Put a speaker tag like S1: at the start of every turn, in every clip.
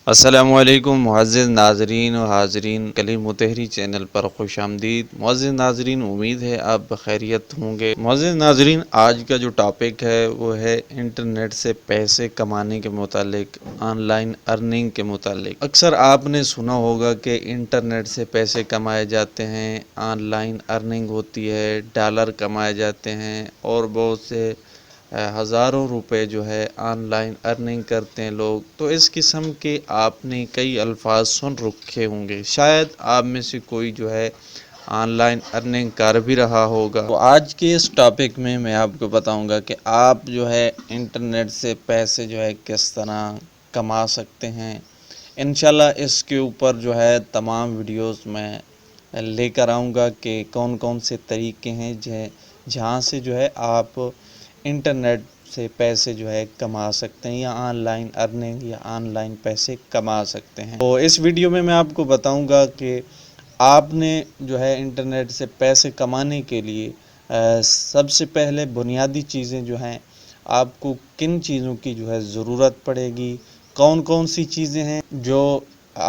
S1: السلام علیکم معزز ناظرین و حاضرین، کلیم متحری چینل پر خوش آمدید۔ معزز ناظرین، امید ہے آپ بخیریت ہوں گے۔ معزز ناظرین، آج کا جو ٹاپک ہے وہ ہے انٹرنیٹ سے پیسے کمانے کے متعلق، آن لائن ارننگ کے متعلق۔ اکثر آپ نے سنا ہوگا کہ انٹرنیٹ سے پیسے کمائے جاتے ہیں، آن لائن ارننگ ہوتی ہے، ڈالر کمائے جاتے ہیں اور بہت سے ہزاروں روپے جو ہے آن لائن ارننگ کرتے ہیں لوگ۔ تو اس قسم کے آپ نے کئی الفاظ سن رکھے ہوں گے، شاید آپ میں سے کوئی جو ہے آن لائن ارننگ کر بھی رہا ہوگا۔ تو آج کے اس ٹاپک میں آپ کو بتاؤں گا کہ آپ جو ہے انٹرنیٹ سے پیسے جو ہے کس طرح کما سکتے ہیں۔ انشاءاللہ اس کے اوپر جو ہے تمام ویڈیوز میں لے کر آؤں گا کہ کون کون سے طریقے ہیں جہاں سے جو ہے آپ انٹرنیٹ سے پیسے جو ہے کما سکتے ہیں، یا آن لائن ارننگ یا آن لائن پیسے کما سکتے ہیں۔ تو اس ویڈیو میں آپ کو بتاؤں گا کہ آپ نے جو ہے انٹرنیٹ سے پیسے کمانے کے لیے سب سے پہلے بنیادی چیزیں جو ہیں، آپ کو کن چیزوں کی جو ہے ضرورت پڑے گی، کون کون سی چیزیں ہیں جو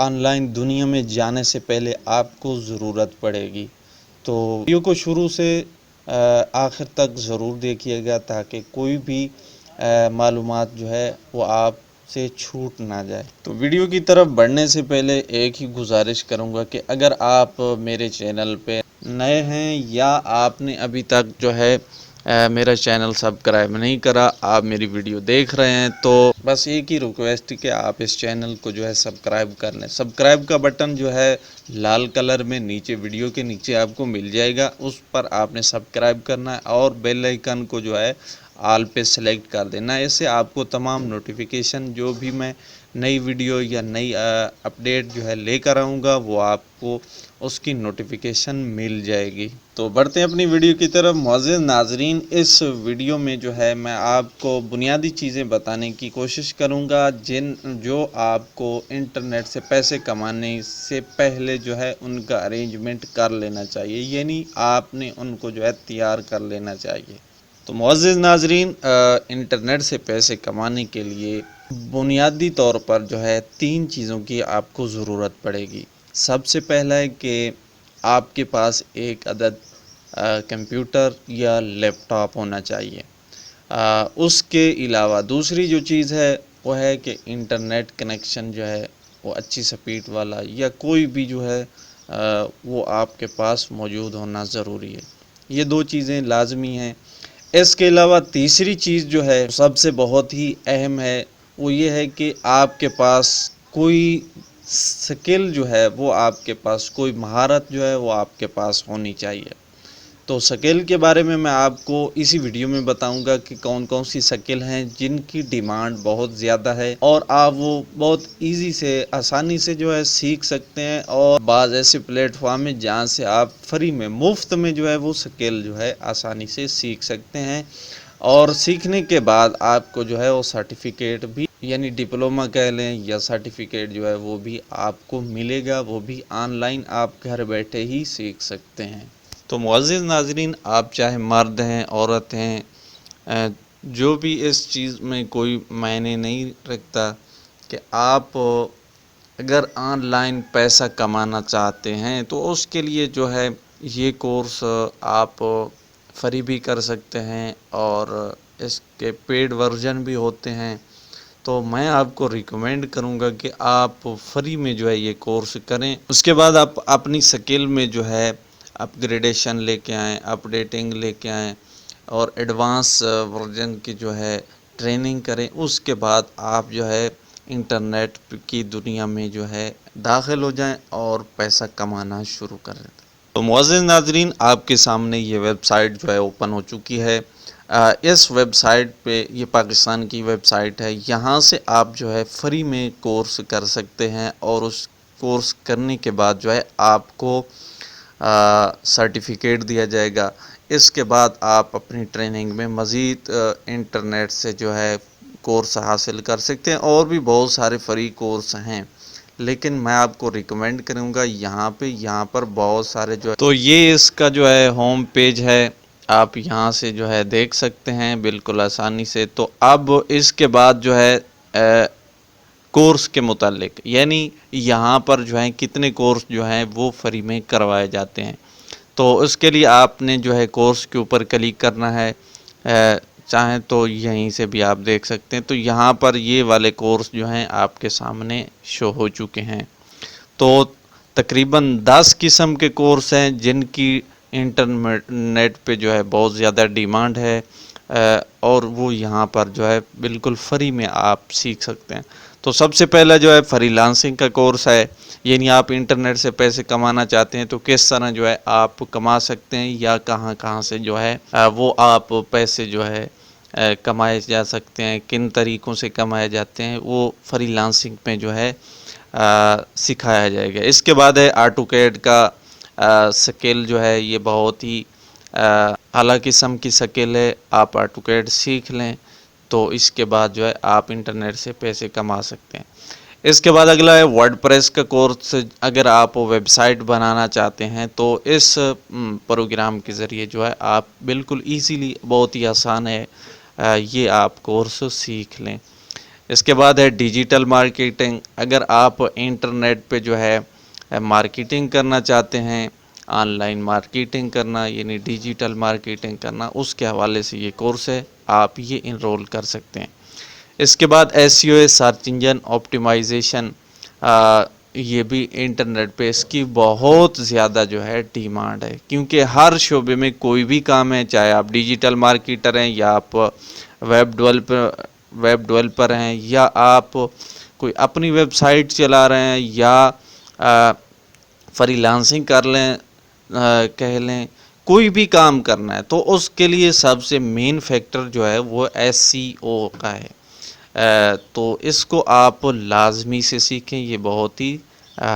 S1: آن لائن دنیا میں جانے سے پہلے آپ کو ضرورت پڑے گی۔ تو ویڈیو کو شروع سے آخر تک ضرور دیکھیے گا تاکہ کوئی بھی معلومات جو ہے وہ آپ سے چھوٹ نہ جائے۔ تو ویڈیو کی طرف بڑھنے سے پہلے ایک ہی گزارش کروں گا کہ اگر آپ میرے چینل پہ نئے ہیں یا آپ نے ابھی تک جو ہے میرا چینل سبسکرائب نہیں کرا، آپ میری ویڈیو دیکھ رہے ہیں، تو بس ایک ہی ریکویسٹ کہ آپ اس چینل کو جو ہے سبسکرائب کر لیں۔ سبسکرائب کا بٹن جو ہے لال کلر میں نیچے ویڈیو کے نیچے آپ کو مل جائے گا، اس پر آپ نے سبسکرائب کرنا ہے اور بیل آئیکن کو جو ہے آل پہ سلیکٹ کر دینا ہے۔ اس سے آپ کو تمام نوٹیفیکیشن جو بھی میں نئی ویڈیو یا نئی اپڈیٹ جو ہے لے کر آؤں گا وہ آپ کو اس کی نوٹیفیکیشن مل جائے گی۔ تو بڑھتے ہیں اپنی ویڈیو کی طرف۔ معزز ناظرین، اس ویڈیو میں جو ہے میں آپ کو بنیادی چیزیں بتانے کی کوشش کروں گا جو آپ کو انٹرنیٹ سے پیسے کمانے سے پہلے جو ہے ان کا ارینجمنٹ کر لینا چاہیے، یعنی آپ نے ان کو جو ہے تیار کر لینا چاہیے۔ تو معزز ناظرین، انٹرنیٹ سے پیسے کمانے کے لیے بنیادی طور پر جو ہے 3 چیزوں کی آپ کو ضرورت پڑے گی۔ سب سے پہلا ہے کہ آپ کے پاس ایک عدد کمپیوٹر یا لیپ ٹاپ ہونا چاہیے۔ اس کے علاوہ دوسری جو چیز ہے وہ ہے کہ انٹرنیٹ کنیکشن جو ہے وہ اچھی سپیڈ والا یا کوئی بھی جو ہے وہ آپ کے پاس موجود ہونا ضروری ہے۔ یہ 2 چیزیں لازمی ہیں۔ اس کے علاوہ تیسری چیز جو ہے سب سے بہت ہی اہم ہے، وہ یہ ہے کہ آپ کے پاس کوئی سکل جو ہے وہ آپ کے پاس، کوئی مہارت جو ہے وہ آپ کے پاس ہونی چاہیے۔ تو سکل کے بارے میں آپ کو اسی ویڈیو میں بتاؤں گا کہ کون کون سی سکل ہیں جن کی ڈیمانڈ بہت زیادہ ہے اور آپ وہ بہت ایزی سے، آسانی سے جو ہے سیکھ سکتے ہیں، اور بعض ایسے پلیٹ فارم ہیں جہاں سے آپ فری میں، مفت میں جو ہے وہ سکل جو ہے آسانی سے سیکھ سکتے ہیں، اور سیکھنے کے بعد آپ کو جو ہے وہ سرٹیفکیٹ بھی، یعنی ڈپلومہ کہہ لیں یا سرٹیفکیٹ جو ہے وہ بھی آپ کو ملے گا، وہ بھی آن لائن آپ گھر بیٹھے ہی سیکھ سکتے ہیں۔ تو معزز ناظرین، آپ چاہے مرد ہیں، عورت ہیں، جو بھی اس چیز میں کوئی معنی نہیں رکھتا کہ آپ اگر آن لائن پیسہ کمانا چاہتے ہیں تو اس کے لیے جو ہے یہ کورس آپ فری بھی کر سکتے ہیں اور اس کے پیڈ ورژن بھی ہوتے ہیں۔ تو میں آپ کو ریکمینڈ کروں گا کہ آپ فری میں جو ہے یہ کورس کریں، اس کے بعد آپ اپنی سکل میں جو ہے اپ گریڈیشن لے کے آئیں، اپڈیٹنگ لے کے آئیں اور ایڈوانس ورژن کی جو ہے ٹریننگ کریں۔ اس کے بعد آپ جو ہے انٹرنیٹ کی دنیا میں جو ہے داخل ہو جائیں اور پیسہ کمانا شروع کریں۔ تو معزز ناظرین، آپ کے سامنے یہ ویب سائٹ جو ہے اوپن ہو چکی ہے۔ اس ویب سائٹ پہ، یہ پاکستان کی ویب سائٹ ہے، یہاں سے آپ جو ہے فری میں کورس کر سکتے ہیں، اور اس کورس کرنے کے بعد جو ہے آپ کو سرٹیفکیٹ دیا جائے گا۔ اس کے بعد آپ اپنی ٹریننگ میں مزید انٹرنیٹ سے جو ہے کورس حاصل کر سکتے ہیں، اور بھی بہت سارے فری کورس ہیں، لیکن میں آپ کو ریکمینڈ کروں گا یہاں پر بہت سارے جو ہے، تو یہ اس کا جو ہے ہوم پیج ہے، آپ یہاں سے جو ہے دیکھ سکتے ہیں بالکل آسانی سے۔ تو اب اس کے بعد جو ہے کورس کے متعلق، یعنی یہاں پر جو ہے کتنے کورس جو ہیں وہ فری میں کروائے جاتے ہیں۔ تو اس کے لیے آپ نے جو ہے کورس کے اوپر کلک کرنا ہے، چاہیں تو یہیں سے بھی آپ دیکھ سکتے ہیں۔ تو یہاں پر یہ والے کورس جو ہیں آپ کے سامنے شو ہو چکے ہیں۔ تو تقریباً 10 قسم کے کورس ہیں جن کی انٹرنیٹ پہ جو ہے بہت زیادہ ڈیمانڈ ہے، اور وہ یہاں پر جو ہے بالکل فری میں آپ سیکھ سکتے ہیں۔ تو سب سے پہلا جو ہے فری لانسنگ کا کورس ہے، یعنی آپ انٹرنیٹ سے پیسے کمانا چاہتے ہیں تو کس طرح جو ہے آپ کما سکتے ہیں، یا کہاں کہاں سے جو ہے وہ آپ پیسے جو ہے کمائے جا سکتے ہیں، کن طریقوں سے کمائے جاتے ہیں، وہ فری لانسنگ میں جو ہے سکھایا جائے گا۔ اس کے بعد ہے آٹو کیڈ کا سکل جو ہے، یہ بہت ہی اعلیٰ قسم کی سکل ہے۔ آپ آٹو کیڈ سیکھ لیں تو اس کے بعد جو ہے آپ انٹرنیٹ سے پیسے کما سکتے ہیں۔ اس کے بعد اگلا ہے ورڈ پریس کا کورس۔ اگر آپ ویب سائٹ بنانا چاہتے ہیں تو اس پروگرام کے ذریعے جو ہے آپ بالکل ایزیلی، بہت ہی آسان ہے، یہ آپ کورس سیکھ لیں۔ اس کے بعد ہے ڈیجیٹل مارکیٹنگ۔ اگر آپ انٹرنیٹ پہ جو ہے مارکیٹنگ کرنا چاہتے ہیں، آن لائن مارکیٹنگ کرنا، یعنی ڈیجیٹل مارکیٹنگ کرنا، اس کے حوالے سے یہ کورس ہے، آپ یہ انرول کر سکتے ہیں۔ اس کے بعد SEO سرچ انجن آپٹیمائزیشن، یہ بھی انٹرنیٹ پہ اس کی بہت زیادہ جو ہے ڈیمانڈ ہے، کیونکہ ہر شعبے میں کوئی بھی کام ہے، چاہے آپ ڈیجیٹل مارکیٹر ہیں، یا آپ ویب ڈیولپر ہیں، یا آپ کوئی اپنی ویب سائٹ چلا رہے ہیں، یا فری لانسنگ کر لیں، کہہ لیں، کوئی بھی کام کرنا ہے تو اس کے لیے سب سے مین فیکٹر جو ہے وہ SEO کا ہے۔ تو اس کو آپ لازمی سے سیکھیں، یہ بہت ہی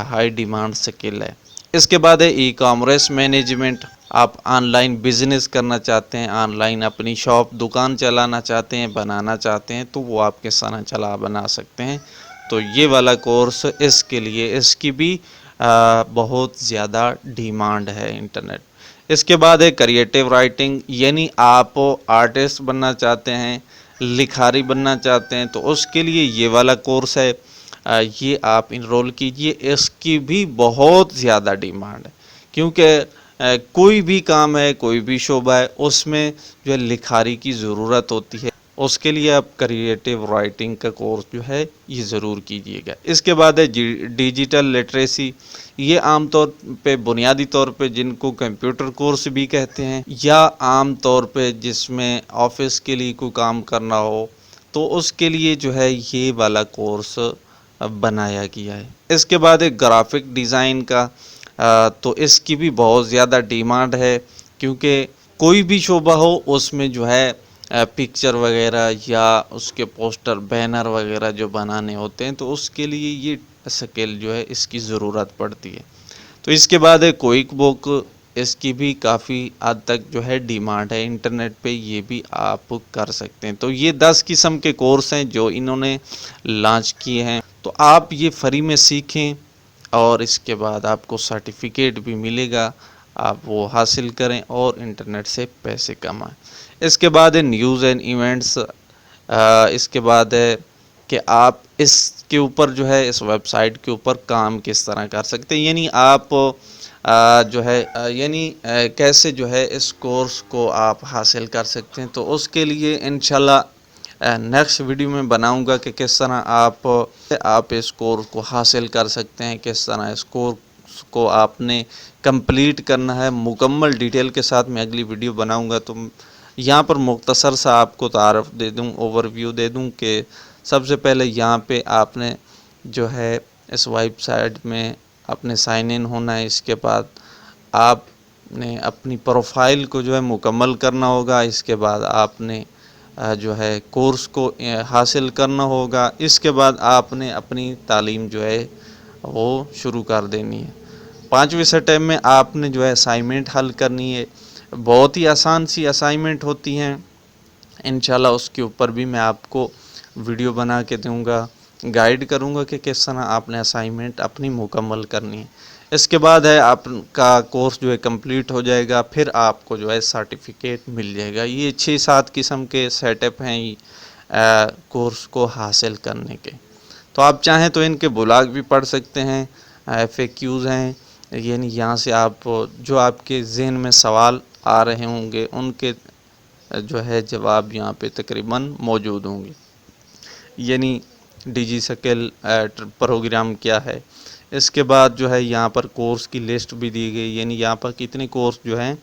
S1: ہائی ڈیمانڈ سکل ہے۔ اس کے بعد ہے ای کامرس مینجمنٹ۔ آپ آن لائن بزنس کرنا چاہتے ہیں، آن لائن اپنی شاپ، دکان چلانا چاہتے ہیں، بنانا چاہتے ہیں، تو وہ آپ کے ساتھ بنا سکتے ہیں۔ تو یہ والا کورس اس کے لیے، اس کی بھی بہت زیادہ ڈیمانڈ ہے انٹرنیٹ۔ اس کے بعد ہے کریٹیو رائٹنگ، یعنی آپ آرٹسٹ بننا چاہتے ہیں، لکھاری بننا چاہتے ہیں، تو اس کے لیے یہ والا کورس ہے، یہ آپ انرول کیجئے۔ اس کی بھی بہت زیادہ ڈیمانڈ ہے، کیونکہ کوئی بھی کام ہے، کوئی بھی شعبہ ہے، اس میں جو ہے لکھاری کی ضرورت ہوتی ہے، اس کے لیے آپ کریٹیو رائٹنگ کا کورس جو ہے یہ ضرور کیجئے گا۔ اس کے بعد ہے ڈیجیٹل لٹریسی، یہ عام طور پہ، بنیادی طور پہ جن کو کمپیوٹر کورس بھی کہتے ہیں، یا عام طور پہ جس میں آفس کے لیے کوئی کام کرنا ہو، تو اس کے لیے جو ہے یہ والا کورس بنایا گیا ہے۔ اس کے بعد ایک گرافک ڈیزائن کا، تو اس کی بھی بہت زیادہ ڈیمانڈ ہے، کیونکہ کوئی بھی شعبہ ہو اس میں جو ہے پکچر وغیرہ یا اس کے پوسٹر، بینر وغیرہ جو بنانے ہوتے ہیں، تو اس کے لیے یہ سکل جو ہے اس کی ضرورت پڑتی ہے۔ تو اس کے بعد ہے کوئک بک، اس کی بھی کافی حد تک جو ہے ڈیمانڈ ہے انٹرنیٹ پہ، یہ بھی آپ کر سکتے ہیں۔ تو یہ 10 قسم کے کورس ہیں جو انہوں نے لانچ کیے ہیں، تو آپ یہ فری میں سیکھیں، اور اس کے بعد آپ کو سرٹیفکیٹ بھی ملے گا، آپ وہ حاصل کریں اور انٹرنیٹ سے پیسے کمائیں۔ اس کے بعد ہے نیوز اینڈ ایونٹس۔ اس کے بعد ہے کہ آپ اس کے اوپر جو ہے، اس ویب سائٹ کے اوپر کام کس طرح کر سکتے ہیں، یعنی آپ جو ہے کیسے جو ہے اس کورس کو آپ حاصل کر سکتے ہیں۔ تو اس کے لیے انشاءاللہ نیکسٹ ویڈیو میں بناؤں گا کہ کس طرح آپ اس کورس کو حاصل کر سکتے ہیں، کس طرح اس کورس کو آپ نے کمپلیٹ کرنا ہے۔ مکمل ڈیٹیل کے ساتھ میں اگلی ویڈیو بناؤں گا۔ تو یہاں پر مختصر سا آپ کو تعارف دے دوں، اوور ویو دے دوں کہ سب سے پہلے یہاں پہ آپ نے جو ہے اس ویب سائٹ میں اپنے سائن ان ہونا ہے۔ اس کے بعد آپ نے اپنی پروفائل کو جو ہے مکمل کرنا ہوگا۔ اس کے بعد آپ نے جو ہے کورس کو حاصل کرنا ہوگا۔ اس کے بعد آپ نے اپنی تعلیم جو ہے وہ شروع کر دینی ہے۔ 5ویں سٹیپ میں آپ نے جو ہے اسائنمنٹ حل کرنی ہے، بہت ہی آسان سی اسائنمنٹ ہوتی ہیں، انشاءاللہ اس کے اوپر بھی میں آپ کو ویڈیو بنا کے دوں گا، گائیڈ کروں گا کہ کس طرح آپ نے اسائنمنٹ اپنی مکمل کرنی ہے۔ اس کے بعد ہے آپ کا کورس جو ہے کمپلیٹ ہو جائے گا، پھر آپ کو جو ہے سرٹیفکیٹ مل جائے گا۔ یہ 6-7 قسم کے سیٹ اپ ہیں کورس کو حاصل کرنے کے۔ تو آپ چاہیں تو ان کے بلاگ بھی پڑھ سکتے ہیں، FAQs ہیں، یعنی یہاں سے آپ جو آپ کے ذہن میں سوال آ رہے ہوں گے ان کے جو ہے جواب یہاں پہ تقریباً موجود ہوں گے۔ یعنی ڈیجی سکل پروگرام کیا ہے، اس کے بعد جو ہے یہاں پر کورس کی لسٹ بھی دی گئی، یعنی یہاں پر کتنے کورس جو ہیں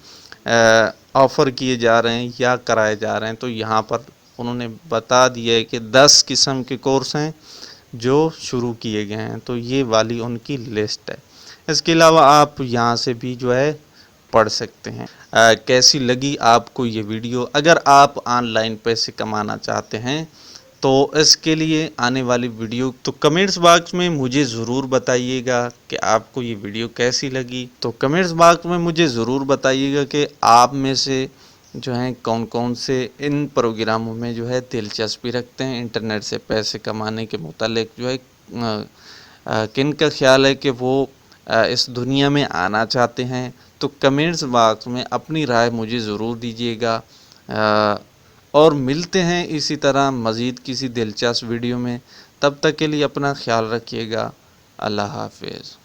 S1: آفر کیے جا رہے ہیں یا کرائے جا رہے ہیں، تو یہاں پر انہوں نے بتا دیا ہے کہ 10 قسم کے کورس ہیں جو شروع کیے گئے ہیں، تو یہ والی ان کی لسٹ ہے۔ اس کے علاوہ آپ یہاں سے بھی جو ہے پڑھ سکتے ہیں۔ کیسی لگی آپ کو یہ ویڈیو؟ اگر آپ آن لائن پیسے کمانا چاہتے ہیں تو اس کے لیے آنے والی ویڈیو تو کمنٹس باکس میں مجھے ضرور بتائیے گا کہ آپ کو یہ ویڈیو کیسی لگی۔ تو کمنٹس باکس میں مجھے ضرور بتائیے گا کہ آپ میں سے جو ہیں کون کون سے ان پروگراموں میں جو ہے دلچسپی رکھتے ہیں، انٹرنیٹ سے پیسے کمانے کے متعلق جو ہے کن کا خیال ہے کہ وہ اس دنیا میں آنا چاہتے ہیں۔ تو کمنٹس باکس میں اپنی رائے مجھے ضرور دیجیے گا، اور ملتے ہیں اسی طرح مزید کسی دلچسپ ویڈیو میں۔ تب تک کے لیے اپنا خیال رکھیے گا۔ اللہ حافظ۔